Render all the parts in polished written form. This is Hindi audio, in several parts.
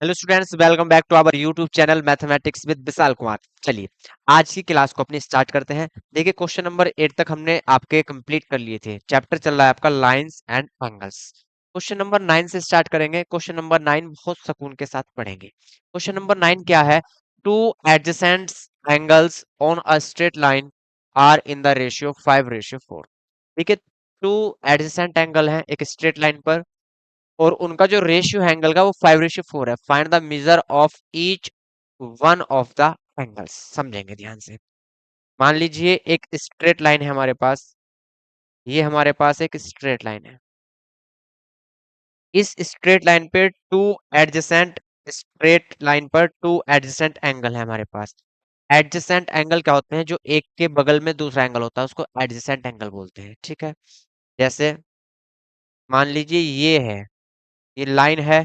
Hello students, welcome back to our YouTube channel mathematics with Vishal Kumar. चलिए आज की क्लास को अपनी स्टार्ट करते हैं। देखिए क्वेश्चन नंबर 8 तक हमने आपके कंप्लीट कर लिए थे। चैप्टर चल रहा है आपका lines and angles. Question number 9 से स्टार्ट करेंगे। क्वेश्चन नंबर 9 बहुत सुकून के साथ पढ़ेंगे। क्वेश्चन नंबर 9 क्या है? Two adjacent angles on a straight line are in the ratio 5:4। देखिए टू एडजेसेंट एंगल है एक स्ट्रेट लाइन पर और उनका जो रेशियो है एंगल का वो 5:4 है। Find the measure of each one of the angles. समझेंगे ध्यान से। मान लीजिए एक स्ट्रेट लाइन है हमारे पास, ये हमारे पास एक स्ट्रेट लाइन है। इस स्ट्रेट लाइन पे टू एडजेसेंट स्ट्रेट लाइन पर टू एडजेसेंट एंगल है हमारे पास। एडजेसेंट एंगल क्या होते हैं? जो एक के बगल में दूसरा एंगल होता है उसको एडजेसेंट एंगल बोलते हैं। ठीक है, जैसे मान लीजिए ये है, ये लाइन है,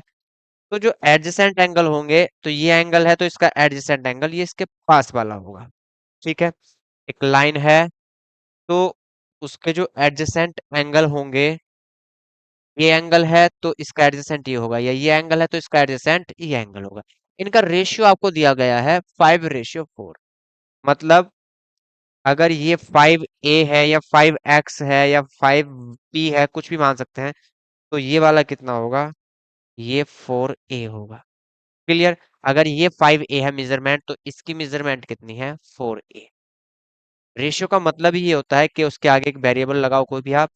तो जो एडजेसेंट एंगल होंगे तो ये एंगल है तो इसका एडजेसेंट एंगल ये इसके पास वाला होगा। ठीक है, एक लाइन है तो उसके जो एडजेसेंट एंगल होंगे, ये एंगल है तो इसका एडजेसेंट ये होगा, या ये एंगल है तो इसका एडजेसेंट ये एंगल होगा। इनका रेशियो आपको दिया गया है 5:4। मतलब अगर ये 5a है या 5x है या 5p है, कुछ भी मान सकते हैं, तो ये वाला कितना होगा? ये 4a होगा। क्लियर? अगर ये 5a है मेजरमेंट तो इसकी मेजरमेंट कितनी है? 4a। रेशियो का मतलब ही ये होता है कि उसके आगे एक वेरिएबल लगाओ कोई भी आप।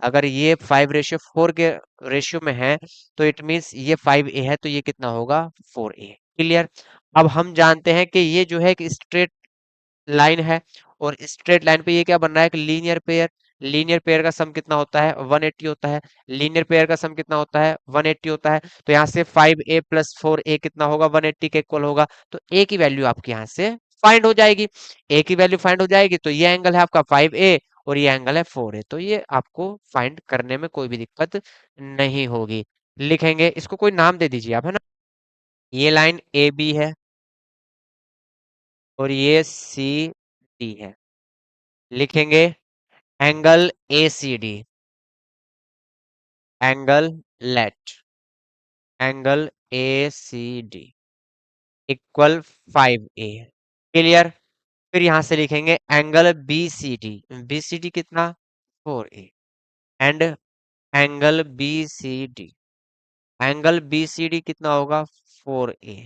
अगर ये 5:4 के रेशियो में है तो इट मीन्स ये 5a है तो ये कितना होगा? 4a। क्लियर? अब हम जानते हैं कि ये जो है एक स्ट्रेट लाइन है और स्ट्रेट लाइन पे ये क्या बन रहा है? एक लीनियर पेयर। लीनियर पेयर का सम कितना होता है? 180 होता है। लीनियर पेयर का सम कितना होता है? 180 होता है। तो यहाँ से 5a प्लस 4a कितना होगा? 180 के इक्वल होगा। तो a की वैल्यू आपके यहाँ से फाइंड हो जाएगी। a की वैल्यू फाइंड हो जाएगी तो ये एंगल है आपका 5a और ये एंगल है 4a, तो ये आपको फाइंड करने में कोई भी दिक्कत नहीं होगी। लिखेंगे इसको, कोई नाम दे दीजिए आप, है ना। ये लाइन ए बी है और ये सी डी है। लिखेंगे angle A C D, angle let, angle A C D equal 5a। Clear? फिर यहां से लिखेंगे angle B C D. B C D कितना? 4a। And angle B C D, angle B C D कितना होगा? 4a।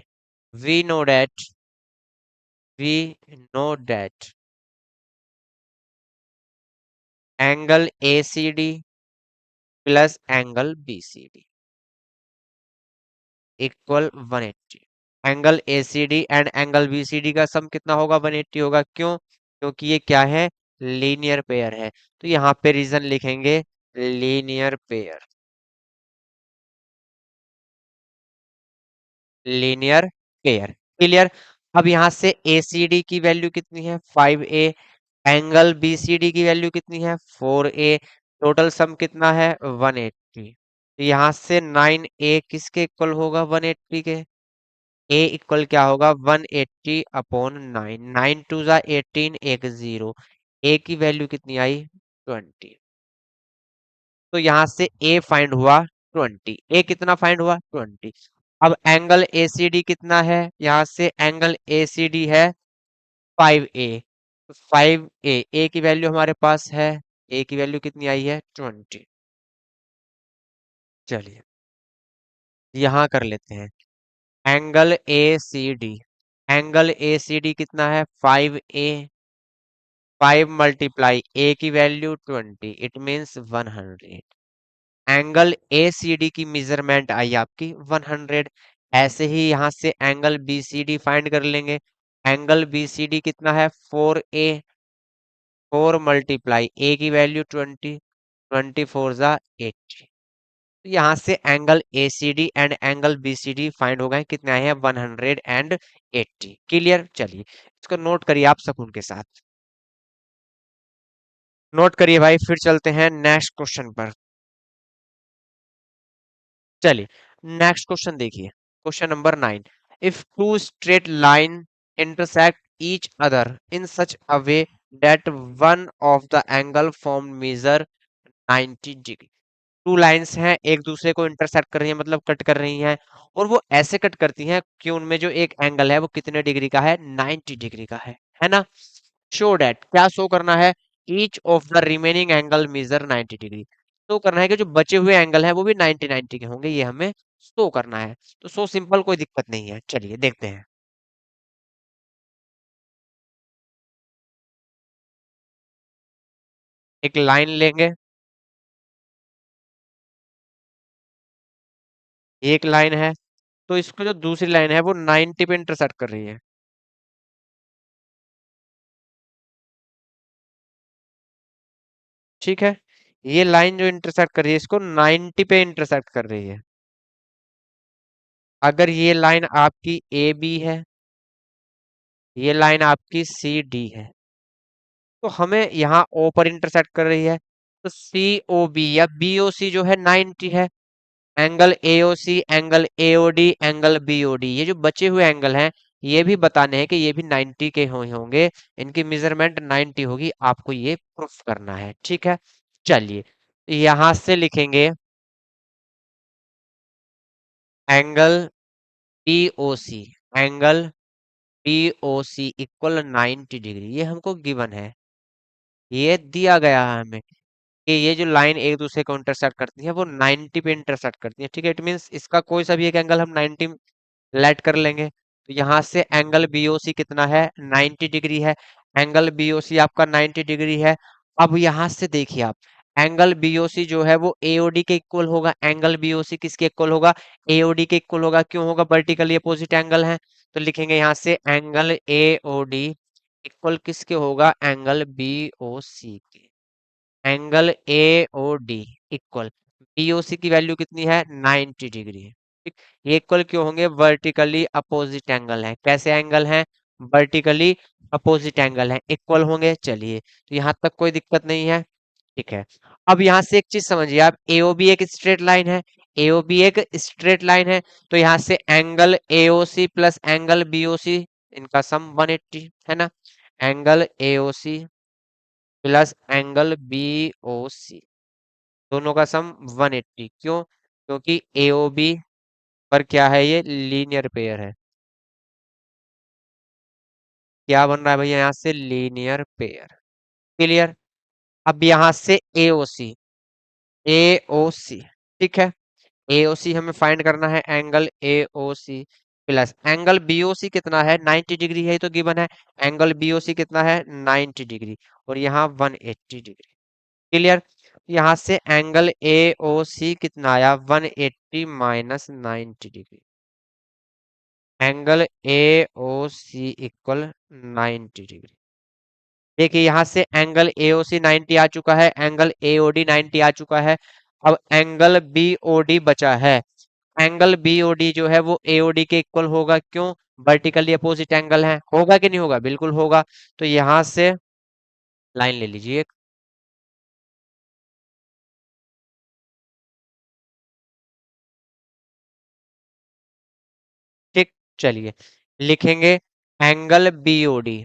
We know that, we know that angle A C D plus angle B C D equal 180। Angle ACD and angle BCD का सम कितना होगा? 180 होगा। क्यों? क्योंकि ये क्या है? लीनियर पेयर है। तो यहाँ पे रीजन लिखेंगे linear pair, linear pair. Clear? अब यहाँ से ACD की वैल्यू कितनी है? 5a। एंगल BCD की वैल्यू कितनी है? 4a। टोटल सम कितना है? 180। तो यहाँ से 9a किसके इक्वल होगा? 180 के। ए इक्वल क्या होगा? 180 अपॉन 9। 9 टू जा 18, एक जीरो। ए की वैल्यू कितनी आई? 20। तो यहाँ से ए फाइंड हुआ 20। ए कितना फाइंड हुआ? 20। अब एंगल एसीडी कितना है? यहाँ से एंगल एसीडी है 5a। 5a, ए की वैल्यू हमारे पास है, ए की वैल्यू कितनी आई है? 20। चलिए यहाँ कर लेते हैं angle A C D. Angle A C D कितना है? 5a। 5 मल्टीप्लाई ए की value 20, it means 100। Angle A C D की मेजरमेंट आई आपकी 100। ऐसे ही यहां से angle B C D find कर लेंगे। एंगल बी सी डी कितना है? 4a। 4 मल्टीप्लाई ए की वैल्यू 20, 24 जा 80। तो यहाँ से angle A C D and angle B C D find हो गए, कितने आए हैं? 180। क्लियर? चलिए इसको नोट करिए आप सुकून के साथ। नोट करिए भाई, फिर चलते हैं नेक्स्ट क्वेश्चन पर। चलिए नेक्स्ट क्वेश्चन देखिए। Question number 9। If two straight line intersect each other in such a way that one of the angle form measure 90 degree. Two lines हैं एक दूसरे को इंटरसेक्ट कर रही हैं मतलब कट कर रही हैं, और वो ऐसे कट करती हैं कि उनमें जो एक एंगल है वो कितने डिग्री का है, 90 डिग्री का है ना। शो डैट क्या शो करना है, each of the remaining angle measure 90 degree. Show करना है कि जो बचे हुए एंगल है वो भी 90 90 के होंगे, ये हमें शो करना है। तो सो सिंपल, कोई दिक्कत नहीं है, चलिए देखते हैं। एक लाइन लेंगे, एक लाइन है, तो इसको जो दूसरी लाइन है वो 90 पे इंटरसेक्ट कर रही है। ठीक है, ये लाइन जो इंटरसेक्ट कर रही है इसको 90 पे इंटरसेक्ट कर रही है। अगर ये लाइन आपकी ए बी है, ये लाइन आपकी सी डी है, तो हमें यहाँ ओ पर इंटरसेक्ट कर रही है, तो सी ओ बी या बी ओ सी जो है 90 है। Angle A O C, angle A O D, angle B O D, ये जो बचे हुए एंगल हैं ये भी बताने हैं कि ये भी 90 के होंगे, इनकी मेजरमेंट 90 होगी, आपको ये प्रूफ करना है। ठीक है, चलिए यहां से लिखेंगे angle P O C, angle P O C equal 90 degree, ये हमको गिवन है, ये दिया गया है हमें कि ये जो लाइन एक दूसरे को इंटरसेक्ट करती है वो 90 पे इंटरसेक्ट करती है। ठीक है, इट मीन्स इसका कोई सा भी एक एंगल हम 90 लेट कर लेंगे, तो यहाँ से एंगल बीओसी कितना है, 90 डिग्री है। एंगल बीओसी आपका 90 डिग्री है। अब यहाँ से देखिए आप, एंगल बीओसी जो है वो एओडी के इक्वल होगा, एंगल बीओसी किसके इक्वल होगा, एओडी के इक्वल होगा। क्यों होगा, वर्टिकली अपोजिट एंगल है, तो लिखेंगे यहाँ से एंगल एओडी इक्वल किसके होगा, एंगल बीओसी के। Angle A O D equal BOC की वैल्यू कितनी है, 90 डिग्री। ठीक, ये इक्वल क्यों होंगे, वर्टिकली अपोजिट एंगल है। कैसे एंगल हैं, वर्टिकली अपोजिट एंगल है, इक्वल होंगे। चलिए, तो यहाँ तक कोई दिक्कत नहीं है। ठीक है, अब यहाँ से एक चीज समझिए आप, एओबी एक स्ट्रेट लाइन है, एओबी एक स्ट्रेट लाइन है, तो यहाँ से angle AOC plus angle BOC, इनका सम 180 है ना। Angle AOC plus angle B O C, दोनों का सम 180। क्यों, क्योंकि एओबी पर क्या है, ये लीनियर पेयर है। क्या बन रहा है भैया यहाँ से, लीनियर पेयर। क्लियर। अब यहाँ से एओसी, एओसी, ठीक है, एओसी हमें फाइंड करना है, angle AOC plus angle BOC कितना है, 90 डिग्री है, ये तो गिवन है। एंगल बीओसी कितना है, 90 डिग्री, और यहाँ 180 डिग्री। क्लियर। यहाँ से एंगल ए ओ सी कितना आया, 180 minus 90 degree. Angle A O C equal 90 degree. देखिए यहाँ से एंगल ए ओ सी 90 आ चुका है, एंगल ए ओ डी 90 आ चुका है। अब एंगल बी ओ डी बचा है, एंगल बी ओ डी जो है वो ए ओ डी के इक्वल होगा। क्यों, वर्टिकली अपोजिट एंगल है, होगा कि नहीं होगा, बिल्कुल होगा। तो यहाँ से लाइन ले लीजिए। ठीक, चलिए लिखेंगे angle B O D,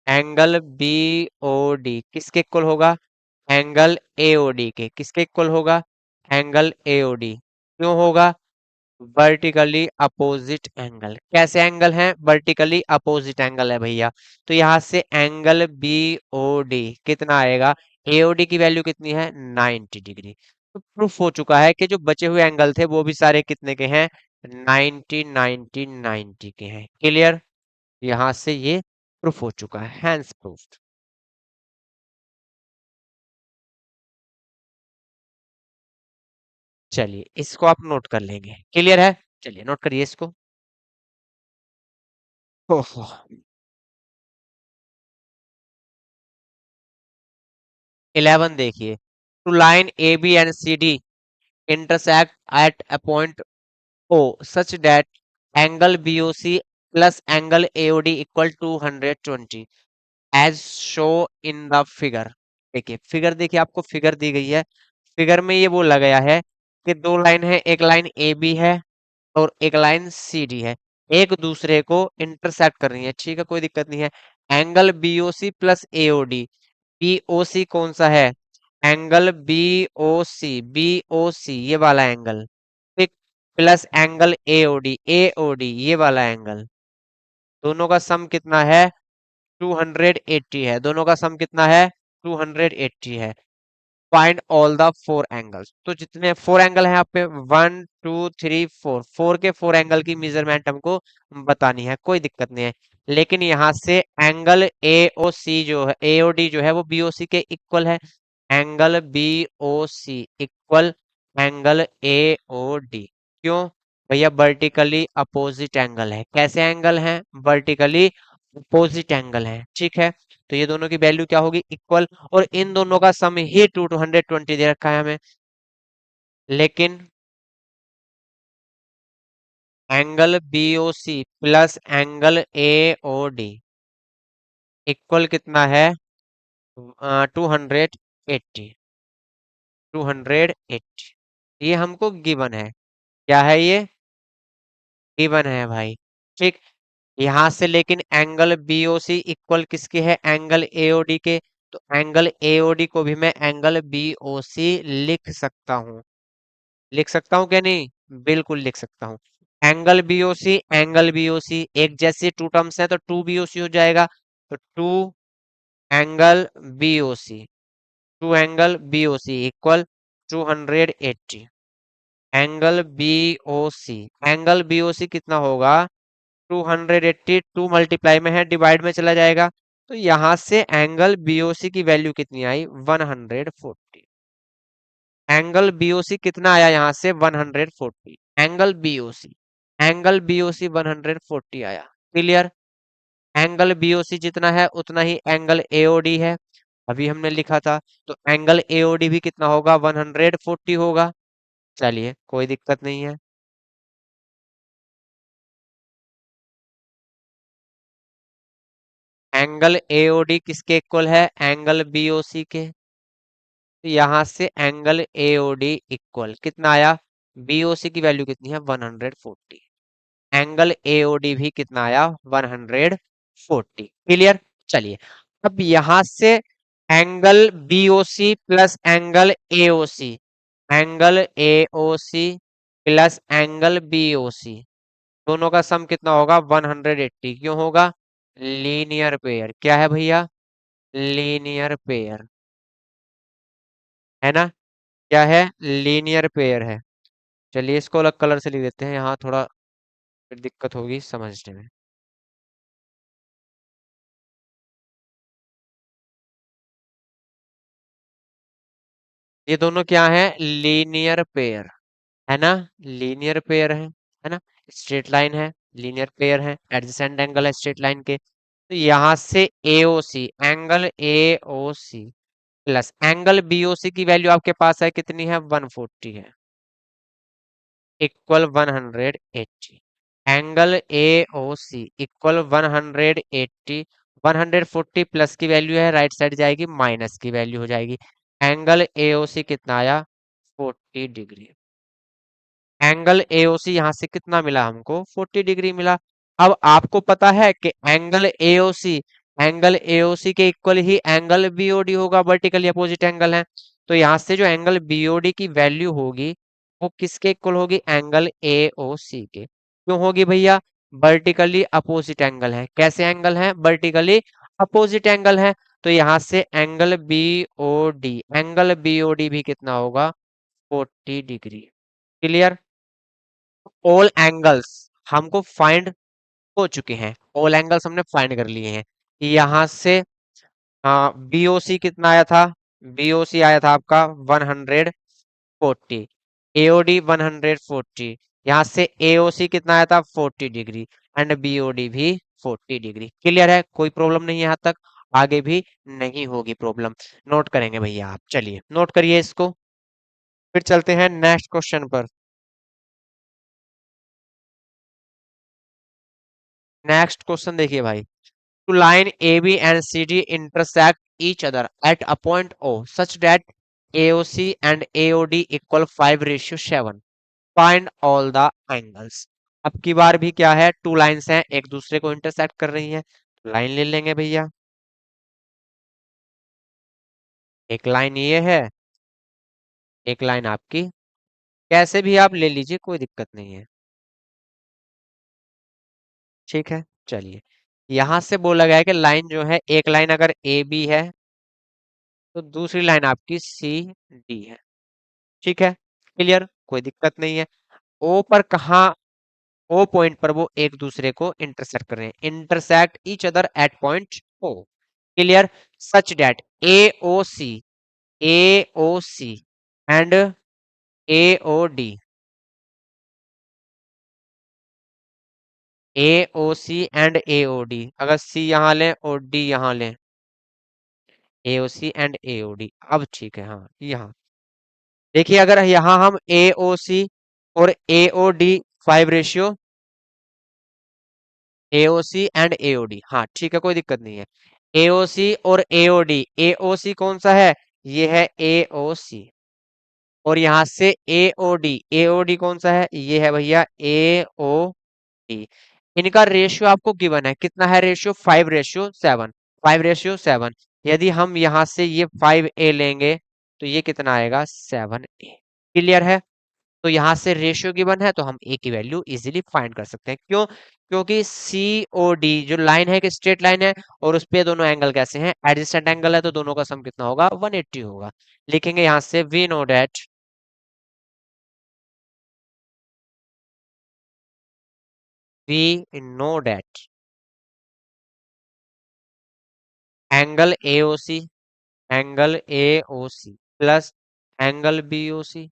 angle B O D किसके इक्वल होगा, एंगल ए ओ डी के। किसके इक्वल होगा, एंगल ए ओ डी। क्यों होगा, वर्टिकली अपोजिट एंगल। कैसे एंगल है, वर्टिकली अपोजिट एंगल है भैया। तो यहाँ से एंगल बी ओ डी कितना आएगा, एओडी की वैल्यू कितनी है, 90 डिग्री। तो प्रूफ हो चुका है कि जो बचे हुए एंगल थे वो भी सारे कितने के हैं, 90 90 90 के हैं। क्लियर, यहाँ से ये प्रूफ हो चुका है, हैंस प्रूफ। चलिए इसको आप नोट कर लेंगे, क्लियर है। चलिए नोट करिए इसको। ओहो, 11 देखिए, two line A B and C D intersect at a point O such that angle BOC plus angle AOD equal to 120 as show in the figure। देखिए फिगर, देखिए आपको फिगर दी गई है, फिगर में ये बोला गया है कि दो लाइन है, एक लाइन ए बी है और एक लाइन सी डी है, एक दूसरे को इंटरसेक्ट कर रही है। ठीक है, कोई दिक्कत नहीं है। Angle BOC plus AOD, BOC कौन सा है, angle B O C, B O C ये वाला एंगल, ठीक, plus angle A O D ये वाला एंगल, दोनों का सम कितना है? 280 है। दोनों का सम कितना है? 280 है। Find all the four angles. तो जितने फोर एंगल हैं आप पे, 1 2 3 4, फोर के फोर एंगल की मेजरमेंट हमको बतानी है, कोई दिक्कत नहीं है। लेकिन यहाँ से एंगल ए ओ सी जो है, ए ओ डी जो है वो बी ओ सी के इक्वल है। Angle B O C equal angle A O D. क्यों भैया? वर्टिकली अपोजिट एंगल है। कैसे एंगल हैं? वर्टिकली अपोजिट एंगल है, ठीक है। तो ये दोनों की वैल्यू क्या होगी? इक्वल। और इन दोनों का सम ही 220 दे रखा है हमें। लेकिन angle B O C plus angle A O D equal कितना है? 280। 280 ये हमको गिवन है। क्या है ये? गिवन है भाई, ठीक। यहां से लेकिन एंगल बीओसी इक्वल किसके है? एंगल एओडी के। तो एंगल एओडी को भी मैं एंगल बीओसी लिख सकता हूँ। लिख सकता हूँ क्या नहीं? बिल्कुल लिख सकता हूँ। एंगल बीओसी एक जैसे टू टर्म्स है तो टू बीओसी हो जाएगा। तो angle BOC two angle BOC equal 280। Angle BOC, angle BOC कितना होगा? 280, 2 मल्टीप्लाई में है, डिवाइड में चला जाएगा। तो यहां से एंगल बीओसी की वैल्यू कितनी आई? 140। एंगल बीओसी कितना आया यहाँ से? 140। एंगल बीओसी, एंगल बीओसी 140 आया। क्लियर? एंगल बीओसी जितना है उतना ही एंगल एओडी है, अभी हमने लिखा था। तो एंगल एओडी भी कितना होगा? 140 होगा। चलिए कोई दिक्कत नहीं है। एंगल एओडी किसके इक्वल है? एंगल बीओसी के। तो यहां से एंगल एओडी इक्वल कितना आया? बीओसी की वैल्यू कितनी है? 140। एंगल एओडी भी कितना आया? 140। क्लियर? चलिए अब यहां से angle BOC plus angle AOC, angle AOC plus angle BOC दोनों का सम कितना होगा? 180। क्यों होगा? Linear pair. क्या है भैया? लीनियर पेयर है ना? क्या है? लीनियर पेयर है। चलिए इसको अलग कलर से लिख देते हैं, यहाँ थोड़ा फिर दिक्कत होगी समझने में। ये दोनों क्या है? लीनियर पेयर है ना? लीनियर पेयर है ना? स्ट्रेट लाइन है, लीनियर पेयर है, एडजेसेंट एंगल है स्ट्रेट लाइन के। तो यहाँ से AOC, angle AOC plus angle BOC की वैल्यू आपके पास है कितनी है? 140 है, equal 180। Angle A O C equal 180। 140 plus की वैल्यू है, राइट साइड जाएगी, माइनस की वैल्यू हो जाएगी। एंगल ए ओ सी कितना आया? 40 डिग्री। एंगल एओसी यहां से कितना मिला हमको? 40 डिग्री मिला। अब आपको पता है कि एंगल एओसी के इक्वल ही एंगल बीओडी होगा, वर्टिकली अपोजिट एंगल है। तो यहां से जो एंगल बीओडी की वैल्यू होगी वो किसके इक्वल होगी? एंगल एओसी के। क्यों होगी भैया? वर्टिकली अपोजिट एंगल है। कैसे एंगल है? वर्टिकली अपोजिट एंगल है। तो यहां से एंगल बीओडी भी कितना होगा? 40 डिग्री। क्लियर? ऑल एंगल्स हमको फाइंड हो चुके हैं, ऑल एंगल्स हमने फाइंड कर लिए हैं। यहां से बीओसी कितना आया था? बीओसी आया था आपका 140। एओडी 140। यहाँ से एओसी कितना आया था? 40 डिग्री। एंड बीओडी भी 40 डिग्री। क्लियर है? कोई प्रॉब्लम नहीं है यहाँ तक, आगे भी नहीं होगी प्रॉब्लम। नोट करेंगे भैया आप, चलिए नोट करिए इसको। फिर चलते हैं नेक्स्ट क्वेश्चन पर। नेक्स्ट क्वेश्चन देखिए भाई। Two line AB and CD intersect each other at a point O such that AOC and AOD equal 5:7. Find all the angles. अब की बार भी क्या है? टू लाइन्स हैं, एक दूसरे को इंटरसेक्ट कर रही हैं। लाइन ले लेंगे भैया। एक लाइन ये है एक लाइन आपकी, कैसे भी आप ले लीजिए, कोई दिक्कत नहीं है। ठीक है, चलिए। यहां से बोला गया है कि लाइन जो है, एक लाइन अगर ए बी है तो दूसरी लाइन आपकी सी डी है। ठीक है, क्लियर, कोई दिक्कत नहीं है। ओ पर कहा, ओ पॉइंट पर वो एक दूसरे को इंटरसेक्ट कर रहे हैं, intersect each other at point O. Clear, such that A O C and A O D, A O C and A O D, अगर सी यहां लें और डी यहां लें, ए O C and A O D. अब ठीक है, हाँ यहाँ देखिए, अगर यहाँ हम ए ओ सी और A O D 5 ratio, A O C and A O D, हाँ ठीक है, कोई दिक्कत नहीं है। ए ओ सी और A O D, A O सी कौन सा है, ये है ए ओ सी। और यहाँ से ए O D, A O D कौन सा है, ये है भैया ए ओ डी। इनका रेशियो आपको गिवन है, कितना है रेशियो, 5:7, 5:7। यदि हम यहाँ से ये 5A लेंगे तो ये कितना आएगा, 7A। क्लियर है, तो यहाँ से रेशियो गिवन है तो हम ए की वैल्यू इजीली फाइंड कर सकते हैं। क्यों, क्योंकि सी ओ डी जो लाइन है, एक स्ट्रेट लाइन है, और उस पे दोनों एंगल कैसे हैं, एडजेसेंट एंगल है, तो दोनों का सम कितना होगा, 180 होगा। लिखेंगे यहाँ से we know that, we know that angle A O C, angle A O C plus angle B O C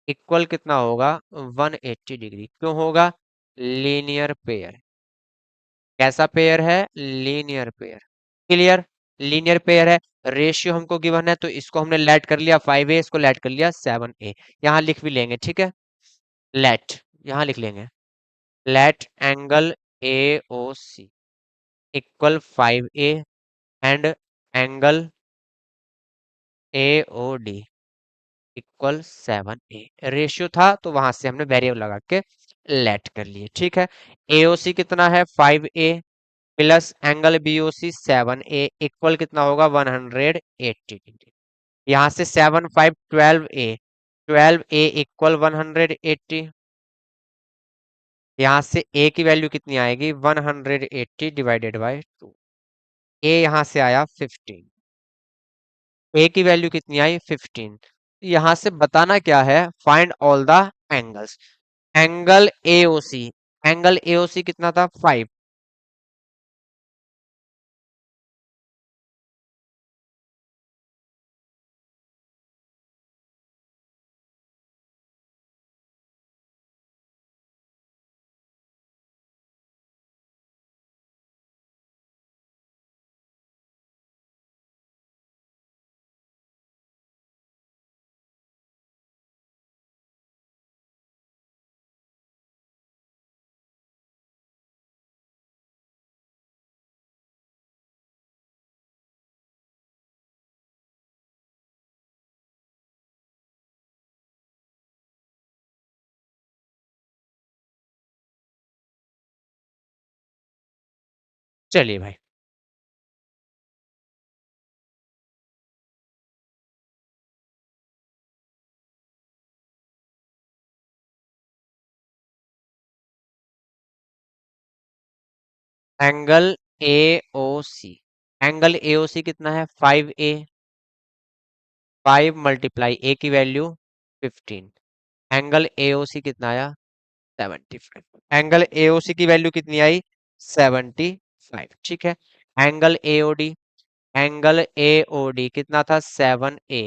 equal कितना होगा, 180 डिग्री। क्यों होगा, लीनियर पेयर। कैसा पेयर है, linear pair. Clear, linear pair है। रेशियो हमको गिवन है तो इसको हमने लेट कर लिया 5A, इसको लेट कर लिया 7A। यहाँ लिख भी लेंगे, ठीक है, लेट, यहाँ लिख लेंगे, let angle A O C equal 5A and angle A O D equal 7A। Ratio था तो वहां से हमने वेरिएबल लगा के लेट कर लिए। ठीक है, एओसी कितना है, 5A plus angle BOC 7A equal कितना होगा, 180 डिग्री। यहाँ से 7 5 12A, 12A इक्वल 180। यहाँ से A की वैल्यू कितनी आएगी, 180 डिवाइडेड बाई 2। A यहाँ से आया 15, ए की वैल्यू कितनी आई, 15। यहाँ से बताना क्या है, find all the angles. Angle AOC, angle AOC कितना था, 5। चलिए भाई, एंगल एओसी, एंगल एओसी कितना है, 5A, 5 मल्टीप्लाई ए की वैल्यू 15, एंगल एओसी कितना आया, 75। एंगल एओसी की वैल्यू कितनी आई, 75। ठीक है, एंगल एओडी, एंगल एओडी कितना था, 7A,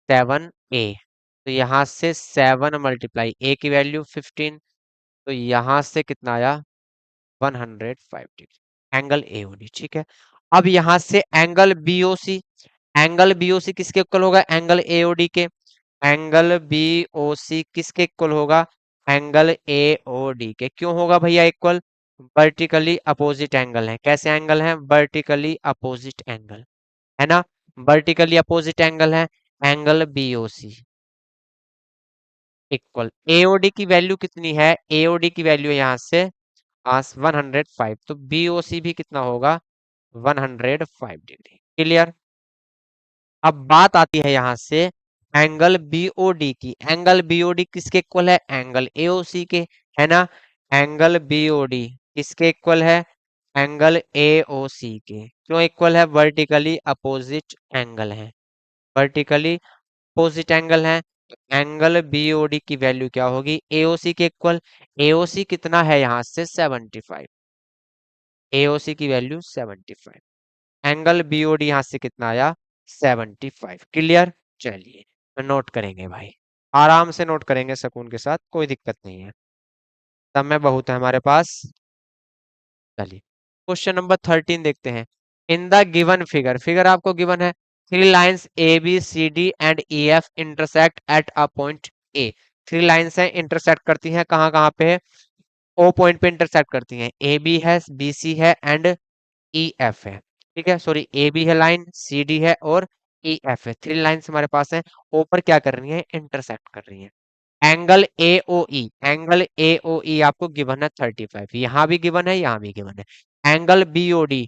7A। तो यहाँ से 7 मल्टीप्लाई ए की वैल्यू 15, तो यहाँ से कितना आया, 105 डिग्री, एंगल एओडी। ठीक है, अब यहाँ से एंगल बीओसी, एंगल बीओसी किसके इक्वल होगा, एंगल एओडी के। एंगल बीओसी किसके इक्वल होगा, एंगल एओडी के। क्यों होगा भैया इक्वल, वर्टिकली अपोजिट एंगल है। कैसे एंगल है, वर्टिकली अपोजिट एंगल है ना, वर्टिकली अपोजिट एंगल है। एंगल बीओसी इक्वल एओडी की वैल्यू कितनी है, एओडी की वैल्यू यहाँ से 105, तो बीओसी भी कितना होगा, 105 डिग्री। क्लियर, अब बात आती है यहाँ से एंगल बीओडी की, एंगल बीओडी किसके इक्वल है, एंगल एओसी के, है ना। एंगल बीओडी किसके इक्वल है, एंगल एओसी के। क्यों इक्वल है, वर्टिकली अपोजिट एंगल है, वर्टिकली अपोजिट एंगल है। तो एंगल बीओडी की वैल्यू क्या होगी, एओसी के इक्वल। एओसी कितना है यहाँ से 75, एओसी की वैल्यू 75, एंगल बीओडी यहाँ से कितना आया 75। क्लियर। चलिए तो नोट करेंगे भाई, आराम से नोट करेंगे सुकून के साथ, कोई दिक्कत नहीं है, समय बहुत है हमारे पास। चलिए क्वेश्चन नंबर 13 देखते हैं। In the given figure, figure आपको गिवन है, three lines A B C D and E F intersect at a point A. Three lines हैं, इंटरसेक्ट करती हैं कहाँ कहाँ पे है, ओ पॉइंट पे इंटरसेक्ट करती हैं, ए बी है, बी सी है एंड ई एफ है। ठीक है, सॉरी ए बी है लाइन, सी डी है और ई एफ है, थ्री लाइंस हमारे पास है, ओ पर क्या कर रही है, इंटरसेक्ट कर रही है। Angle A O E, angle A O ई आपको गिवन है 35, यहाँ भी गिवन है, यहाँ भी गिवन है। Angle B O D,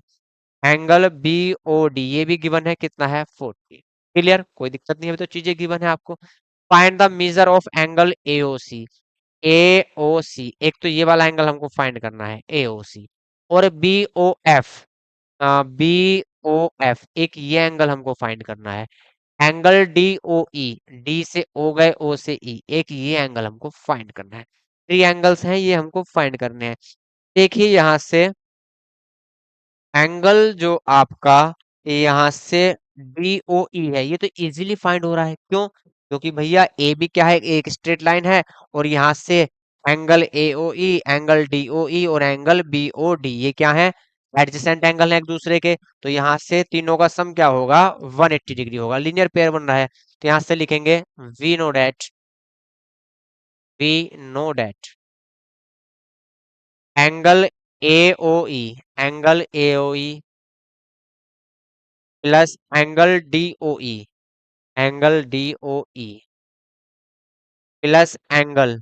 angle B O D ये भी गिवन है, कितना है 40। क्लियर, कोई दिक्कत नहीं है, अभी तो चीजें गिवन है आपको। Find the measure of angle A O C, A O C एक तो ये वाला एंगल हमको फाइंड करना है ए ओ सी, और B O F, B O F एक ये एंगल हमको फाइंड करना है। Angle D O E, D से ओ गए, ओ से ई, एक ये एंगल हमको फाइंड करना है। थ्री एंगल्स हैं ये हमको फाइंड करने हैं। देखिए यहाँ से एंगल जो आपका यहाँ से DOE है, ये तो इजीली फाइंड हो रहा है, क्यों, क्योंकि भैया ए बी क्या है, एक स्ट्रेट लाइन है, और यहाँ से एंगल AOE, एंगल DOE और एंगल BOD ये क्या है, एडजेसेंट एंगल है एक दूसरे के। तो यहाँ से तीनों का सम क्या होगा, 180 डिग्री होगा, लीनियर पेयर बन रहा है। तो यहाँ से लिखेंगे we know that, we know that angle AOE, angle AOE plus angle DOE, angle DOE plus angle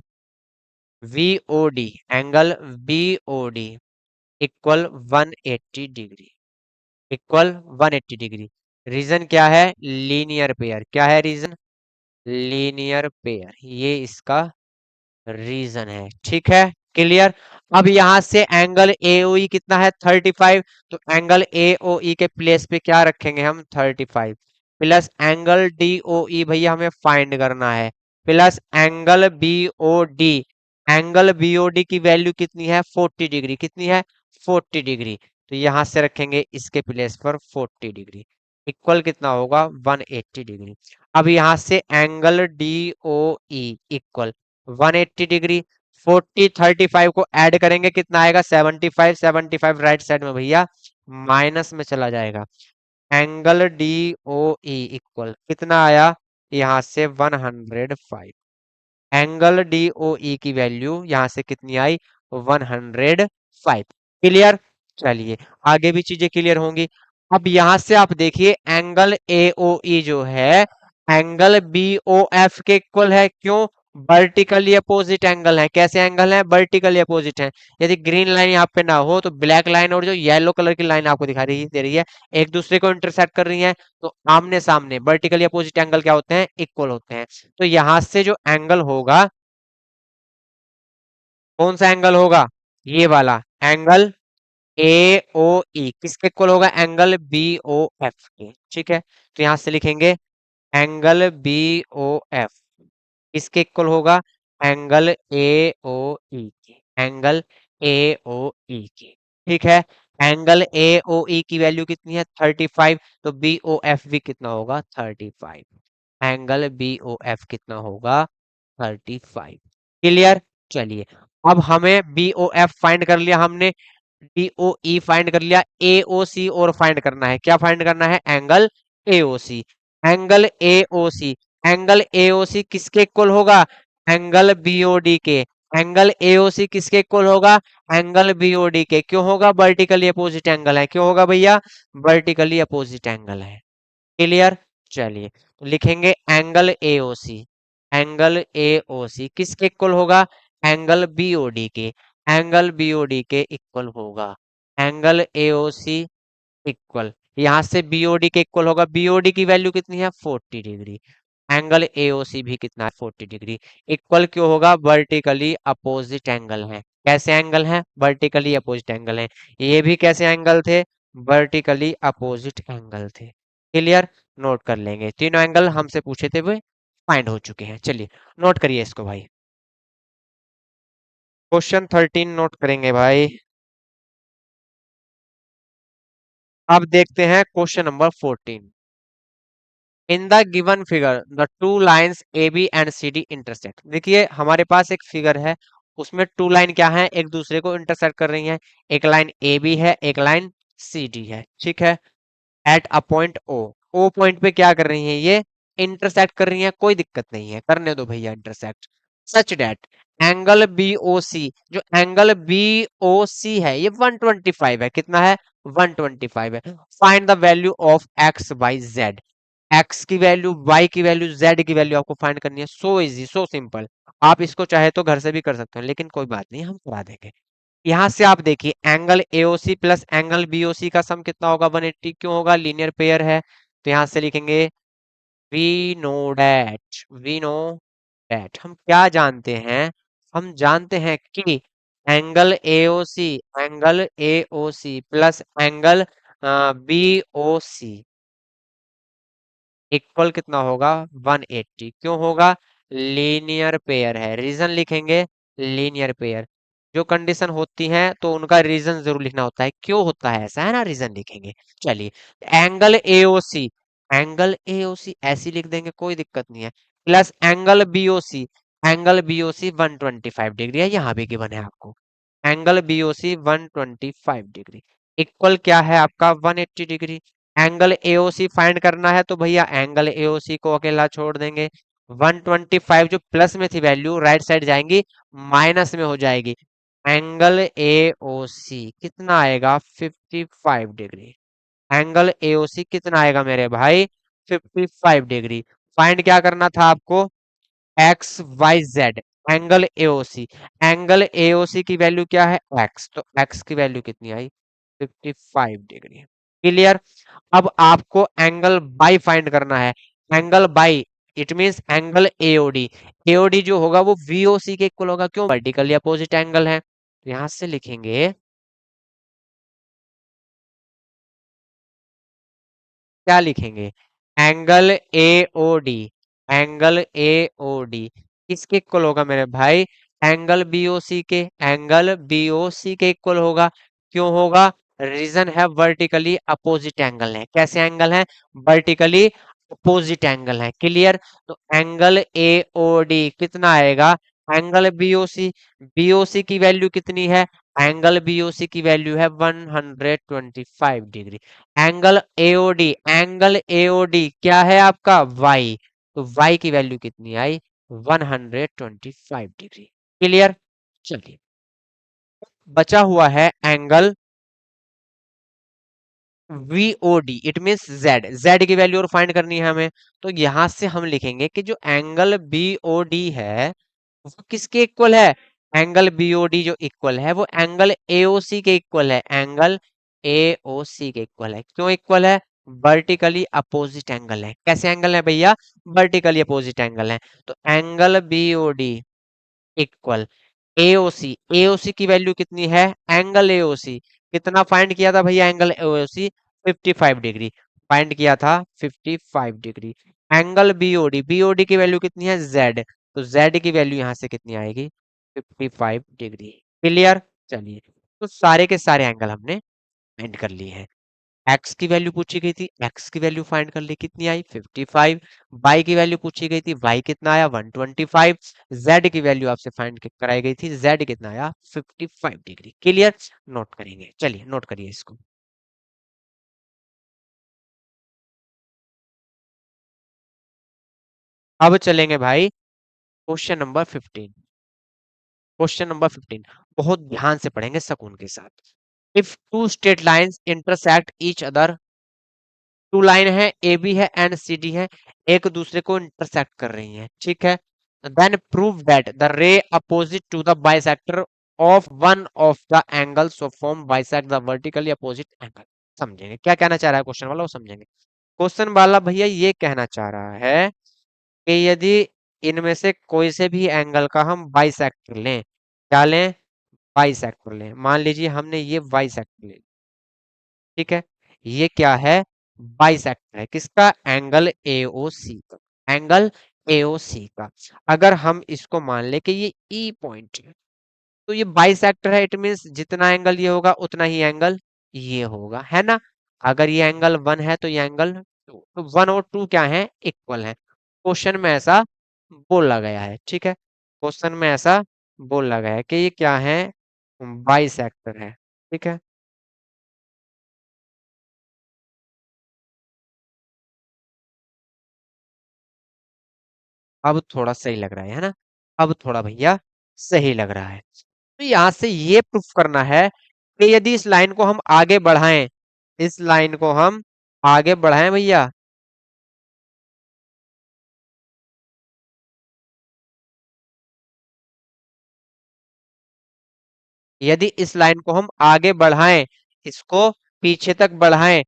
VOD, angle BOD equal 180 degree, equal 180 degree. Reason क्या है, लीनियर पेयर, क्या है रीजन, लीनियर पेयर, ये इसका रीजन है। ठीक है, क्लियर। अब यहां से एंगल एओई कितना है 35, तो एंगल एओई के प्लेस पे क्या रखेंगे हम 35, प्लस एंगल डीओई भैया हमें फाइंड करना है, plus angle BOD, angle BOD की वैल्यू कितनी है 40 डिग्री, कितनी है 40 डिग्री। तो यहां से रखेंगे इसके प्लेस पर 40 डिग्री, इक्वल कितना होगा 180 डिग्री। अब यहां से angle D O E equal 180 degree, 40 35 को ऐड करेंगे कितना आएगा 75, 75 राइट साइड में भैया माइनस में चला जाएगा। Angle D O E equal कितना आया, यहाँ से 105, एंगल DOE की वैल्यू यहां से कितनी आई 105। क्लियर। चलिए आगे भी चीजें क्लियर होंगी। अब यहां से आप देखिए एंगल AOE जो है एंगल BOF के इक्वल है, क्यों, वर्टिकली अपोजिट एंगल है। कैसे एंगल है, वर्टिकली अपोजिट है। यदि ग्रीन लाइन यहाँ पे ना हो तो ब्लैक लाइन और जो येलो कलर की लाइन आपको दिखा रही दे रही है एक दूसरे को इंटरसेक्ट कर रही है, तो आमने सामने वर्टिकली अपोजिट एंगल क्या होते हैं, इक्वल होते हैं। तो यहां से जो एंगल होगा, कौन सा एंगल होगा, ये वाला एंगल ए ओ ई किसके इक्वल होगा, एंगल बी ओ एफ के। ठीक है, तो यहां से लिखेंगे एंगल बी ओ एफ किसके इक्वल होगा, एंगल ए ओ ई के, एंगल ए ओ ई के। ठीक है, एंगल ए ओ ई की वैल्यू कितनी है 35, तो बी ओ एफ भी कितना होगा 35, एंगल बी ओ एफ कितना होगा 35। क्लियर। चलिए अब हमें बी ओ एफ फाइंड कर लिया हमने, डी ओ ई फाइंड कर लिया, ए ओ सी और फाइंड करना है, क्या फाइंड करना है, angle A O C, angle A O C, angle A O C किसके इक्वल होगा, एंगल बीओडी के, एंगल ए ओ सी किसके इक्वल होगा, एंगल बीओडी के। क्यों होगा, वर्टिकली अपोजिट एंगल है, क्यों होगा भैया, वर्टिकली अपोजिट एंगल है। क्लियर। चलिए तो लिखेंगे एंगल एओसी, एंगल एओसी किसके इक्वल होगा, एंगल बीओडी के, एंगल बीओडी के इक्वल होगा, एंगल एओसी इक्वल, यहां से बीओडी के इक्वल होगा, बीओडी की वैल्यू कितनी है 40 डिग्री, एंगल एओसी भी कितना है 40 डिग्री। इक्वल क्यों होगा, वर्टिकली अपोजिट एंगल है। कैसे एंगल है, वर्टिकली अपोजिट एंगल है। ये भी कैसे एंगल थे, वर्टिकली अपोजिट एंगल थे। क्लियर, नोट कर लेंगे, तीनों एंगल हमसे पूछे थे वो फाइंड हो चुके हैं। चलिए नोट करिए इसको भाई। क्वेश्चन 13 नोट करेंगे भाई। अब देखते हैं question number 14। In the given figure the two lines A B and C D intersect. देखिए हमारे पास एक फिगर है, उसमें टू लाइन क्या है, एक दूसरे को इंटरसेक्ट कर रही हैं। एक लाइन ए बी है, एक लाइन सी डी है, ठीक है। At a point O, O point पे क्या कर रही हैं ये, इंटरसेक्ट कर रही हैं। कोई दिक्कत नहीं है, करने दो भैया इंटरसेक्ट। सच डेट एंगल बी ओ सी, जो एंगल बी ओ सी है ये 125 है। कितना है, 125 है। Find the value of x by Z. X की वैल्यू, वाई की वैल्यू, जेड की वैल्यू आपको फाइंड करनी है। So easy, so simple. आप इसको चाहे तो घर से भी कर सकते हो, लेकिन कोई बात नहीं, हम करा देंगे। यहां से आप देखिए angle AOC plus angle BOC का सम कितना होगा, 180। क्यों होगा, लीनियर पेयर है। तो यहां से लिखेंगे we know that, we know that. हम क्या जानते हैं, हम जानते हैं कि angle AOC, angle AOC plus angle BOC equal कितना होगा, 180। क्यों होगा, लीनियर पेयर है। रीजन लिखेंगे लीनियर पेयर। जो कंडीशन होती है तो उनका रीजन जरूर लिखना होता है, क्यों होता है ऐसा, है ना, रीजन लिखेंगे। चलिए एंगल एओसी, एंगल एओसी ऐसी लिख देंगे, कोई दिक्कत नहीं है। Plus angle BOC, angle BOC 125 degree है, यहाँ भी गिवन है आपको। एंगल बीओसी 125 डिग्री इक्वल क्या है आपका, 180 डिग्री। एंगल एओसी फाइंड करना है तो भैया एंगल एओसी को अकेला छोड़ देंगे। 125 जो प्लस में थी वैल्यू, राइट साइड जाएंगी, माइनस में हो जाएगी। एंगल एओसी कितना आएगा, 55 डिग्री। एंगल एओसी कितना आएगा मेरे भाई, 55 डिग्री। फाइंड क्या करना था आपको, X Y Z. Angle AOC, angle AOC की वैल्यू क्या है, एक्स, तो एक्स की वैल्यू कितनी आई, 55 डिग्री। क्लियर। अब आपको एंगल बाई फाइंड करना है। Angle by it means angle AOD. AOD जो होगा वो वीओसी के इक्वल होगा, क्यों, वर्टिकली अपोजिट एंगल है। तो यहां से लिखेंगे, क्या लिखेंगे, angle A O D, angle A O D किसके इक्वल होगा मेरे भाई, एंगल बीओसी के, एंगल बीओसी के इक्वल होगा। क्यों होगा, रीजन है वर्टिकली अपोजिट एंगल है। कैसे एंगल है, वर्टिकली अपोजिट एंगल है। क्लियर। तो एंगल ए ओ डी कितना आएगा, एंगल बीओसी, बीओसी की वैल्यू कितनी है, एंगल बीओसी की वैल्यू है 125 degree. Angle AOD, angle AOD क्या है आपका, वाई, तो वाई की वैल्यू कितनी आई, 125 डिग्री। क्लियर। चलिए बचा हुआ है angle VOD it means Z, Z की वैल्यू और फाइंड करनी है हमें। तो यहां से हम लिखेंगे कि जो एंगल बीओडी है वो किसके इक्वल है, एंगल बीओडी जो इक्वल है वो एंगल एओसी के इक्वल है, एंगल एओसी के इक्वल है। क्यों इक्वल है, वर्टिकली अपोजिट एंगल है। कैसे एंगल है भैया, वर्टिकली अपोजिट एंगल है। तो angle BOD equal AOC, AOC की वैल्यू कितनी है, एंगल एओसी कितना फाइंड किया था भैया, एंगल एओसी 55 डिग्री फाइंड किया था, 55 डिग्री। एंगल बीओडी, बीओडी की वैल्यू कितनी है, जेड, तो जेड की वैल्यू यहां से कितनी आएगी, 55 डिग्री। क्लियर। चलिए तो सारे के सारे एंगल हमने फाइंड कर लिए हैं। एक्स की वैल्यू पूछी गई थी, एक्स की वैल्यू फाइंड कर ली, कितनी आई 55। वाई की वैल्यू पूछी गई थी, वाई कितना आया 125। जेड की वैल्यू आपसे फाइंड कराई गई थी, जेड कितना आया 55 डिग्री। क्लियर। नोट करेंगे, चलिए नोट करिए इसको। अब चलेंगे भाई क्वेश्चन नंबर 15। क्वेश्चन नंबर 15 बहुत ध्यान से पढ़ेंगे सुकून के साथ। If two straight lines intersect each other, two line है ए बी है एंड सी डी है, एक दूसरे को इंटरसेक्ट कर रही हैं, ठीक है। Then prove that the ray opposite to the bisector of one of the angle so form bisect the vertically opposite angle. समझेंगे क्या कहना चाह रहा है क्वेश्चन वाला, वो समझेंगे। क्वेश्चन वाला भैया ये कहना चाह रहा है कि यदि इनमें से कोई से भी एंगल का हम बाइसेक्टर लें, क्या लें, बाइसेक्टर लें, मान लीजिए हमने ये बाइसेक्टर ले, ठीक है, ये क्या है, बाइसेक्टर है किसका, एंगल एओसी का, एंगल एओसी का। अगर हम इसको मान ले कि ये ई पॉइंट है, तो ये बाइसेक्टर है, इट मीन्स जितना एंगल ये होगा उतना ही एंगल ये होगा, है ना। अगर ये एंगल वन है तो ये एंगल टू, तो वन और टू क्या है, इक्वल है। क्वेश्चन में ऐसा बोला गया है, ठीक है, क्वेश्चन में ऐसा बोला गया है कि ये क्या है, बाइसेक्टर है, ठीक है। अब थोड़ा सही लग रहा है ना, अब थोड़ा भैया सही लग रहा है। तो यहां से ये प्रूफ करना है कि यदि इस लाइन को हम आगे बढ़ाएं, इस लाइन को हम आगे बढ़ाएं भैया, यदि इस लाइन को हम आगे बढ़ाएं, इसको पीछे तक बढ़ाएं,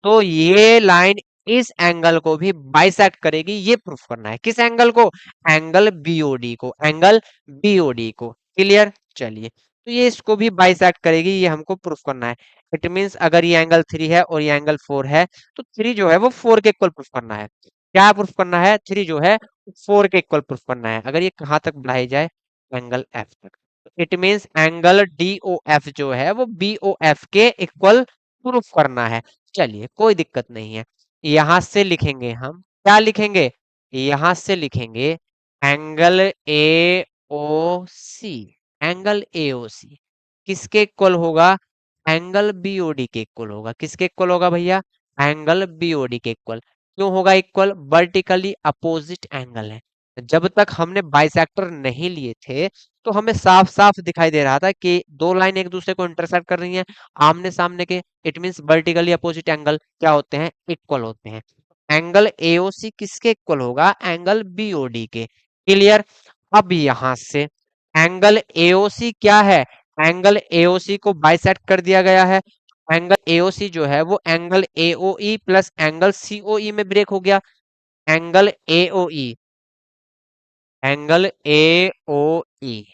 तो ये लाइन इस एंगल को भी बाइसेक्ट करेगी, ये प्रूफ करना है। किस एंगल को, एंगल बीओडी को, एंगल बीओडी को। क्लियर, चलिए, तो ये इसको भी बाइसेक्ट करेगी, ये हमको प्रूफ करना है। इट मींस अगर ये एंगल थ्री है और ये एंगल फोर है, तो थ्री जो है वो फोर के इक्वल प्रूफ करना है। क्या प्रूफ करना है, थ्री जो है फोर के इक्वल प्रूफ करना है, अगर ये कहाँ तक बढ़ाई जाए, एंगल एफ तक। It means angle D O F जो है वो बी ओ एफ के इक्वल प्रूफ करना है। चलिए, कोई दिक्कत नहीं है। यहां से लिखेंगे हम, क्या लिखेंगे, यहां से लिखेंगे angle A O C, angle A O C किसके इक्वल होगा, एंगल बीओडी के इक्वल होगा। किसके इक्वल होगा भैया, एंगल बीओडी के इक्वल। क्यों होगा इक्वल, वर्टिकली अपोजिट एंगल है। जब तक हमने बाइसेक्टर नहीं लिए थे, तो हमें साफ साफ दिखाई दे रहा था कि दो लाइन एक दूसरे को इंटरसेक्ट कर रही हैं, आमने सामने के। It means vertically opposite angle क्या होते हैं, इक्वल होते हैं। एंगल एओसी किसके इक्वल होगा, एंगल बीओडी के। क्लियर। अब यहां से एंगल एओसी क्या है, एंगल एओसी को बाइसेक्ट कर दिया गया है। एंगल एओसी जो है वो angle AOE plus angle COE में ब्रेक हो गया। Angle AOE, angle AOE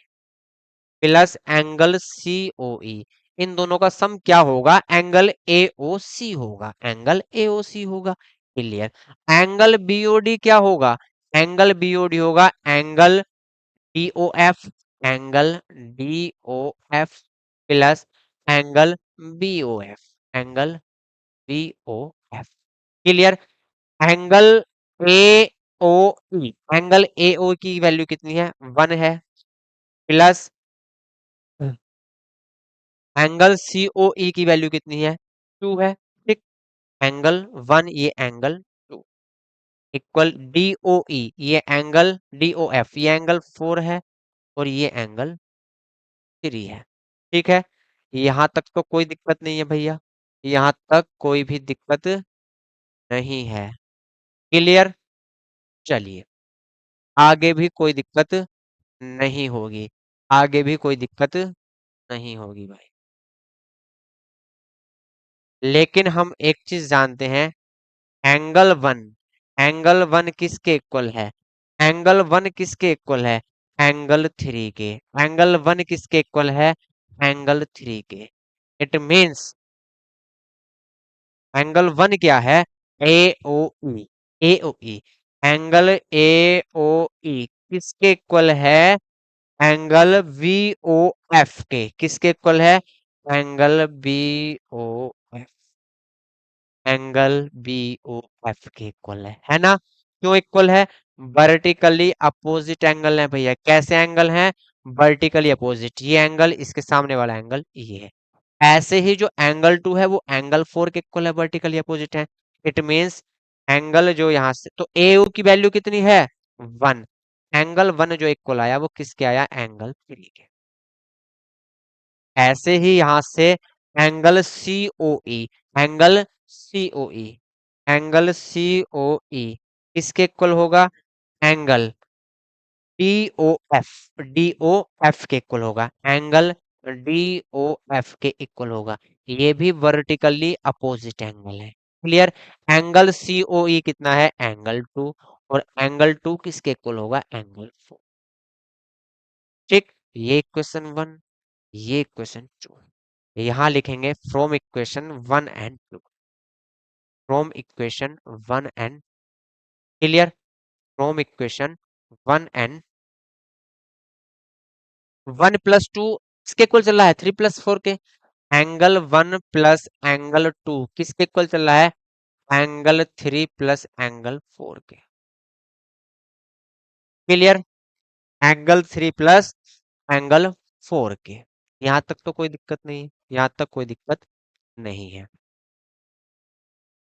plus angle COE, इन दोनों का सम क्या होगा, एंगल एओसी होगा, एंगल एओसी होगा। क्लियर। एंगल बीओडी क्या होगा, एंगल बीओडी होगा angle DOF, angle DOF plus angle BOF, angle BOF. Clear. Angle A O E, angle A O की वैल्यू कितनी है, वन है, प्लस एंगल सीओई की वैल्यू कितनी है, टू है। ठीक, एंगल वन, ये एंगल टू, इक्वल डीओई, ये एंगल डीओएफ, ये एंगल फोर है, और ये एंगल थ्री है। ठीक है, यहां तक तो कोई दिक्कत नहीं है भैया, यहां तक कोई भी दिक्कत नहीं है। क्लियर। चलिए, आगे भी कोई दिक्कत नहीं होगी, आगे भी कोई दिक्कत नहीं होगी भाई। लेकिन हम एक चीज जानते हैं, एंगल वन, एंगल वन किसके इक्वल है, एंगल वन किसके इक्वल है, एंगल थ्री के। एंगल वन किसके इक्वल है, एंगल थ्री के। इट मींस एंगल वन क्या है, ए O E, A O E, angle A O E किसके इक्वल है, एंगल वी ओ एफ के। किसके इक्वल है, angle B O F, angle B O F के इक्वल है ना। क्यों इक्वल है, वर्टिकली अपोजिट एंगल है भैया। कैसे एंगल है, वर्टिकली अपोजिट, ये एंगल इसके सामने वाला एंगल ये है। ऐसे ही जो एंगल टू है वो एंगल फोर के इक्वल है, वर्टिकली अपोजिट है। इट मींस एंगल जो यहां से, तो ए यू की वैल्यू कितनी है, वन। एंगल वन जो इक्वल आया वो किसके आया, एंगल थ्री के। ऐसे ही यहां से angle C O E, angle C O E, angle C O E किसके इक्वल होगा, angle D O F, D O F के इक्वल होगा, एंगल डी ओ एफ के इक्वल होगा। ये भी वर्टिकली अपोजिट एंगल है। Clear. Angle C O E कितना है, एंगल टू, और एंगल टू किसके इक्वल होगा, एंगल फोर। ठीक, ये इक्वेशन वन, ये इक्वेशन टू। यहां लिखेंगे from equation one and two, from equation one and, clear, from equation one and, one plus two किसके इक्वल चल रहा है, थ्री प्लस फोर के। Angle one plus angle two किसके इक्वल चल रहा है, angle three plus angle four के। Clear, angle three plus angle four के। यहां तक तो कोई दिक्कत नहीं है, यहां तक कोई दिक्कत नहीं है।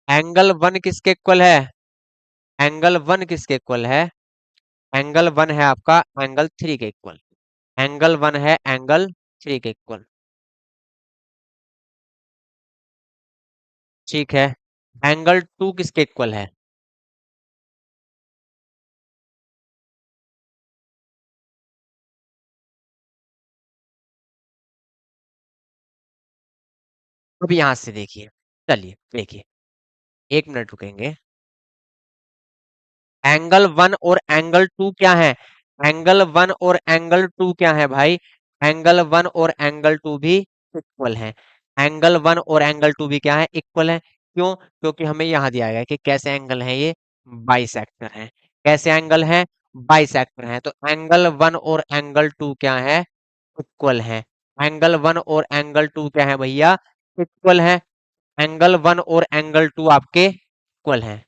एंगल वन किसके इक्वल है, एंगल वन किसके इक्वल है, एंगल वन है आपका एंगल थ्री के इक्वल, एंगल वन है एंगल थ्री के इक्वल। ठीक है, एंगल टू किसके इक्वल है, अब यहां से देखिए, चलिए देखिए, एक मिनट रुकेंगे। एंगल वन और एंगल टू क्या है, एंगल वन और एंगल टू क्या है भाई, एंगल वन और एंगल टू भी इक्वल है। एंगल वन और एंगल टू भी क्या है, इक्वल है। क्यों, क्योंकि हमें यहाँ दिया गया है कि कैसे एंगल है ये, बाइसेक्टर है। कैसे एंगल है, बाइसेक्टर है। तो एंगल वन और एंगल टू क्या है, इक्वल है। एंगल वन और एंगल टू क्या है भैया, इक्वल है। एंगल वन और एंगल टू आपके इक्वल है।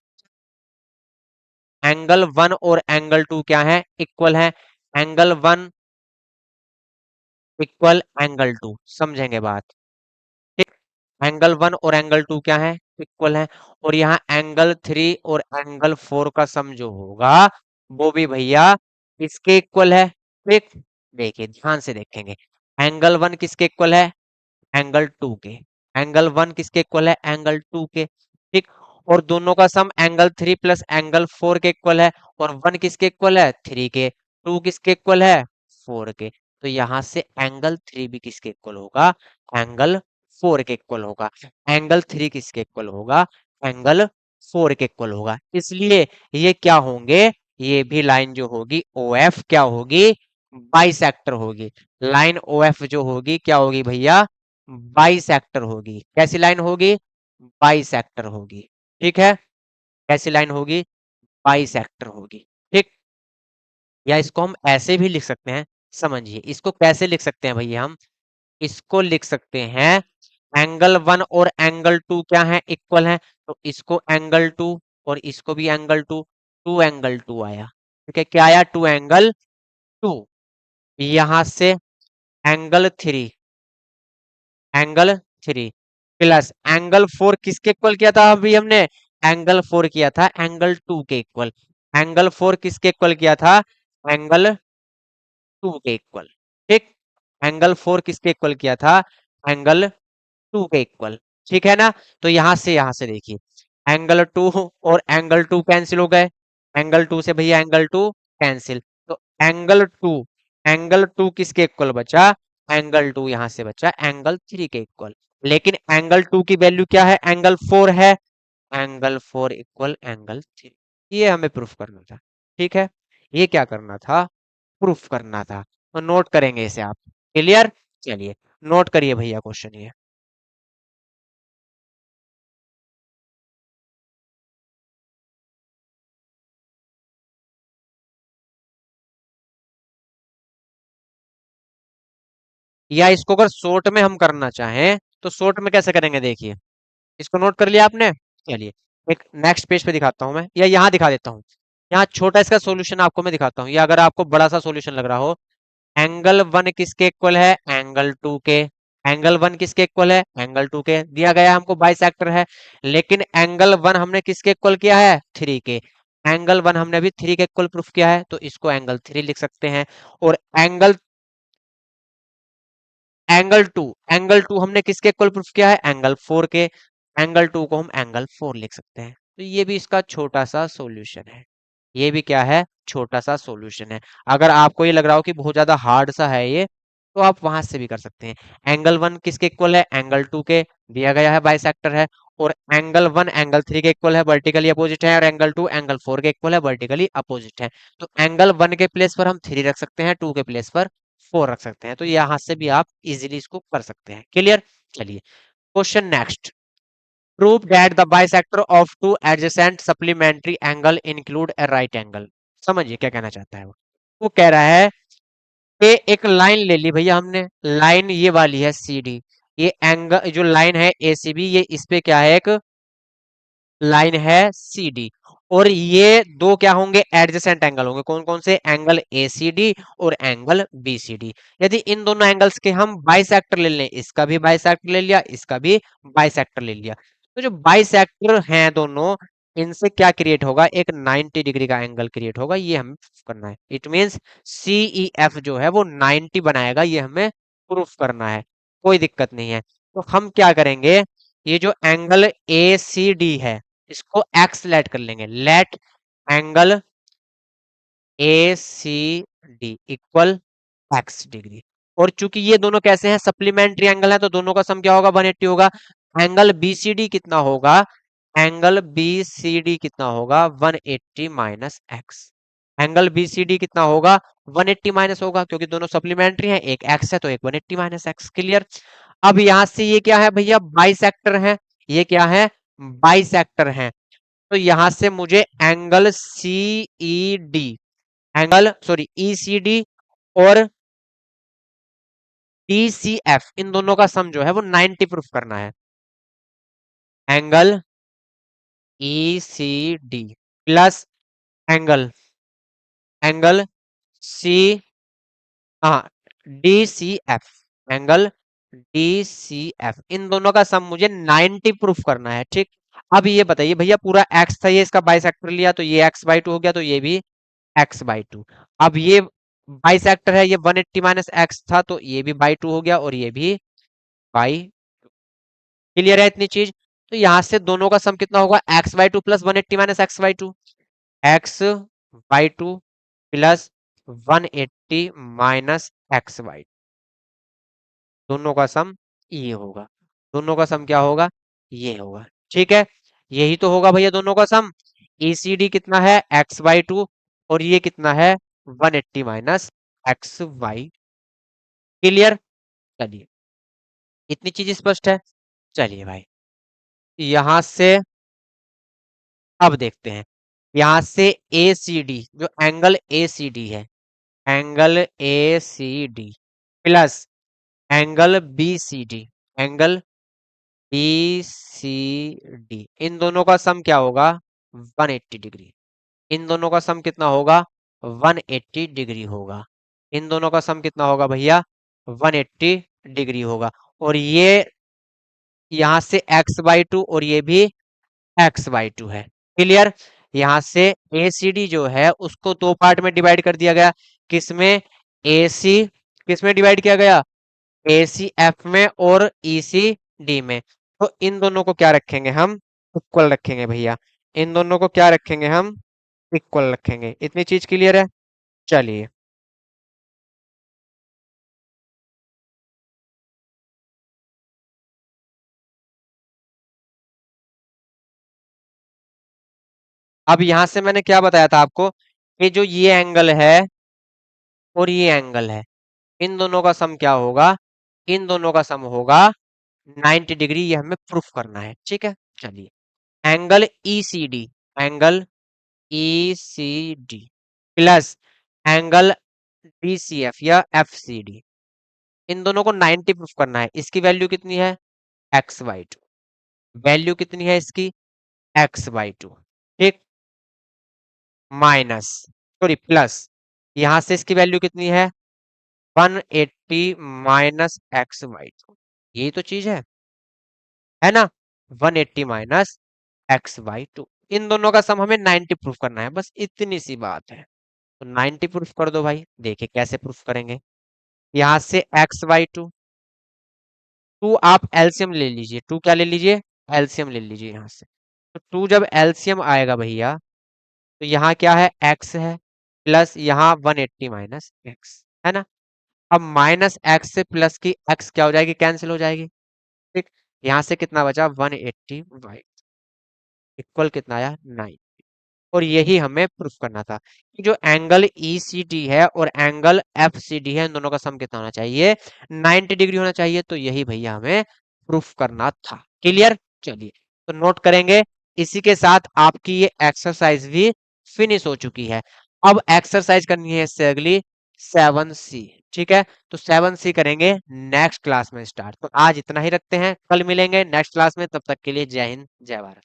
एंगल वन और एंगल टू क्या है, इक्वल है। Angle one equal angle two, समझेंगे बात। ठीक, एंगल वन और एंगल टू क्या है, इक्वल है। और यहाँ एंगल थ्री और एंगल फोर का सम जो होगा वो भी भैया इसके इक्वल है। ठीक, देखिए ध्यान से देखेंगे, एंगल वन किसके इक्वल है, एंगल टू के। एंगल वन किसके इक्वल है, एंगल टू के। ठीक, और दोनों का sum angle three plus angle four के इक्वल है। और वन किसके इक्वल है, थ्री के। टू किसके इक्वल है, फोर के। तो यहां से एंगल थ्री भी किसके इक्वल होगा, एंगल फोर के इक्वल होगा। एंगल थ्री किसके इक्वल होगा, एंगल फोर के इक्वल होगा। इसलिए ये क्या होंगे, ये भी लाइन जो होगी ओ एफ क्या होगी, बाइसेक्टर होगी। लाइन ओ एफ जो होगी क्या होगी भैया, बाइसेक्टर होगी। कैसी लाइन होगी, बाइसेक्टर होगी। ठीक है, कैसी लाइन होगी, बाइसेक्टर होगी। ठीक, या इसको हम ऐसे भी लिख सकते हैं, समझिए इसको कैसे लिख सकते हैं भैया, हम इसको लिख सकते हैं एंगल वन और एंगल टू क्या है, इक्वल है। तो इसको एंगल टू और इसको भी angle two, two angle two आया। ठीक है, क्या आया, टू एंगल टू। यहां से angle three, angle three plus angle four किसके इक्वल किया था अभी हमने, एंगल फोर किया था एंगल टू के इक्वल। एंगल फोर किसके इक्वल किया था, एंगल टू के इक्वल। ठीक, एंगल फोर किसके इक्वल किया था, एंगल टू के इक्वल। ठीक है ना, तो यहां से देखिए, एंगल टू और एंगल टू कैंसिल हो गए। एंगल टू से भैया एंगल टू कैंसिल। तो एंगल टू किसके इक्वल बचा, एंगल टू यहां से बचा एंगल थ्री के इक्वल। लेकिन एंगल टू की वैल्यू क्या है, एंगल फोर है। Angle four equal angle three, ये हमें प्रूफ करना था। ठीक है, ये क्या करना था, प्रूफ करना था। तो नोट करेंगे इसे आप, क्लियर। चलिए नोट करिए भैया क्वेश्चन ये, या इसको अगर शॉर्ट में हम करना चाहें तो शॉर्ट में कैसे करेंगे, देखिए इसको नोट कर लिया आपने। चलिए एक नेक्स्ट पेज पे दिखाता हूं मैं, या यहाँ दिखा देता हूँ। यहाँ छोटा इसका सॉल्यूशन आपको मैं दिखाता हूँ, या अगर आपको बड़ा सा सॉल्यूशन लग रहा हो। एंगल वन किसके इक्वल है, एंगल टू के। एंगल वन किसके इक्वल है, एंगल टू के दिया गया है हमको, बाइसेक्टर है। लेकिन एंगल वन हमने किसके इक्वल किया है, थ्री के। एंगल वन हमने अभी थ्री के इक्वल प्रूफ किया है, तो इसको एंगल थ्री लिख सकते हैं। और एंगल एंगल टू हमने किसके इक्वल प्रूफ किया है, एंगल फोर के। एंगल टू को हम एंगल फोर लिख सकते हैं। तो ये भी इसका छोटा सा सॉल्यूशन है। ये भी क्या है, छोटा सा सॉल्यूशन है। अगर आपको ये लग रहा हो कि बहुत ज्यादा हार्ड सा है ये, तो आप वहां से भी कर सकते हैं। एंगल वन किसके इक्वल है, एंगल टू के, दिया गया है बाइसेक्टर है। और एंगल 1 एंगल 3 के इक्वल है, वर्टिकली अपोजिट है, और एंगल 2 एंगल 4 के इक्वल है, वर्टिकली अपोजिट है। तो एंगल 1 के प्लेस पर हम 3 रख सकते हैं, 2 के प्लेस पर 4 रख सकते हैं। तो यहां से भी आप इजीली इसको कर सकते हैं। क्लियर? चलिए, question next. Prove that the bisector of two adjacent supplementary angle include A right angle. समझिए क्या कहना चाहता है वो कह रहा है कि एक लाइन ले ली भैया हमने, लाइन ये वाली है सी डी, ये एंगल जो लाइन है ए सी बी, ये इस पे क्या है, एक लाइन है सी डी, और ये दो क्या होंगे, एडजेसेंट एंगल होंगे। कौन कौन से? एंगल ए सी डी और एंगल बी सी डी। यदि इन दोनों एंगल्स के हम बाइसेक्टर ले लें, इसका भी बाइसेक्टर ले लिया, इसका भी बाइसेक्टर ले लिया, तो जो बाइसेक्टर हैं दोनों, इनसे क्या क्रिएट होगा, एक 90 डिग्री का एंगल क्रिएट होगा। ये हमें प्रूफ करना है। It means C E F जो है वो 90 बनाएगा, ये हमें प्रूफ करना है। कोई दिक्कत नहीं है। तो हम क्या करेंगे, ये जो एंगल ए सी डी है, इसको एक्स लेट कर लेंगे। Let angle A C D equal X degree. और चूंकि ये दोनों कैसे हैं, सप्लीमेंट्री एंगल है, तो दोनों का सम क्या होगा, 180 होगा। एंगल बीसीडी कितना होगा, एंगल बीसीडी कितना होगा, 180 माइनस एक्स। एंगल बीसीडी कितना होगा, 180 माइनस होगा, क्योंकि दोनों सप्लीमेंट्री हैं, एक एक्स है तो एक 180 माइनस एक्स। क्लियर? अब यहां से ये क्या है भैया, बाइसेक्टर है। ये क्या है, बाइसेक्टर है। तो यहां से मुझे angle C E D, angle sorry E C D और डी सी एफ, इन दोनों का सम जो है वो 90 प्रूफ करना है। Angle E C D plus angle angle C, हाँ, D C F, angle D C F, इन दोनों का सम मुझे 90 प्रूफ करना है। ठीक, अब ये बताइए भैया, पूरा एक्स था, ये इसका बाइसेक्टर लिया तो ये एक्स बाई टू हो गया, तो ये भी एक्स बाई टू। अब ये बाइसेक्टर है, ये 180 माइनस एक्स था, तो ये भी बाई टू हो गया, और ये भी बाई। क्लियर है इतनी चीज? तो यहां से दोनों का सम कितना होगा, x by two plus 180 minus x by two, x by two plus 180 minus x by, दोनों का सम ये होगा। दोनों का सम क्या होगा, ये होगा। ठीक है, यही तो होगा भैया दोनों का सम। ईसीडी कितना है, एक्स बाई टू, और ये कितना है, 180 माइनस एक्स बाई। क्लियर? चलिए, इतनी चीज स्पष्ट है। चलिए भाई, यहां से अब देखते हैं। यहां से ए सी डी, जो एंगल ए सी डी है, angle A C D plus angle B C D, angle B C D, इन दोनों का सम क्या होगा, 180 डिग्री। इन दोनों का सम कितना होगा, 180 डिग्री होगा। इन दोनों का सम कितना होगा भैया, 180 डिग्री होगा। और ये यहां से x बाई टू, और ये भी x बाई टू है। क्लियर? यहां से ए सी डी जो है उसको दो पार्ट में डिवाइड कर दिया गया। किसमें, ए सी, किसमें डिवाइड किया गया, ए सी एफ में और ई सी डी में। तो इन दोनों को क्या रखेंगे हम, इक्वल रखेंगे भैया। इन दोनों को क्या रखेंगे हम, इक्वल रखेंगे। इतनी चीज क्लियर है? चलिए, अब यहां से मैंने क्या बताया था आपको, कि जो ये एंगल है और ये एंगल है, इन दोनों का सम क्या होगा, इन दोनों का सम होगा 90 डिग्री। ये हमें प्रूफ करना है। ठीक है, चलिए, angle E C D, angle E C D plus angle D C F या एफ सी डी, इन दोनों को 90 प्रूफ करना है। इसकी वैल्यू कितनी है, एक्स बाई टू। वैल्यू कितनी है इसकी, एक्स बाई टू। ठीक, माइनस सॉरी प्लस, यहां से इसकी वैल्यू कितनी है, 180 माइनस एक्स बाई टू। यही तो चीज है ना, 180 माइनस एक्स बाई टू। इन दोनों का सम हमें 90 प्रूफ करना है, बस इतनी सी बात है। तो 90 प्रूफ कर दो भाई, देखिए कैसे प्रूफ करेंगे। यहां से एक्स बाई टू, टू आप एलसीएम ले लीजिए, टू क्या ले लीजिए, एलसीएम ले लीजिए यहां से। तो टू जब एलसीएम आएगा भैया, तो यहाँ क्या है, एक्स है, प्लस यहाँ 180 माइनस एक्स, है ना। अब माइनस एक्स से प्लस की एक्स क्या हो जाएगी, कैंसिल हो जाएगी। ठीक, यहाँ से कितना बचा 180 इक्वल कितना आया 9। और यही हमें प्रूफ करना था कि जो एंगल ECD है और एंगल FCD है इन दोनों का सम कितना होना चाहिए 90 डिग्री होना चाहिए। तो यही भैया हमें प्रूफ करना था। क्लियर। चलिए तो नोट करेंगे। इसी के साथ आपकी ये एक्सरसाइज भी फिनिश हो चुकी है। अब एक्सरसाइज करनी है इससे अगली 7C। ठीक है तो 7C करेंगे नेक्स्ट क्लास में स्टार्ट। तो आज इतना ही रखते हैं, कल मिलेंगे नेक्स्ट क्लास में। तब तक के लिए जय हिंद जय भारत।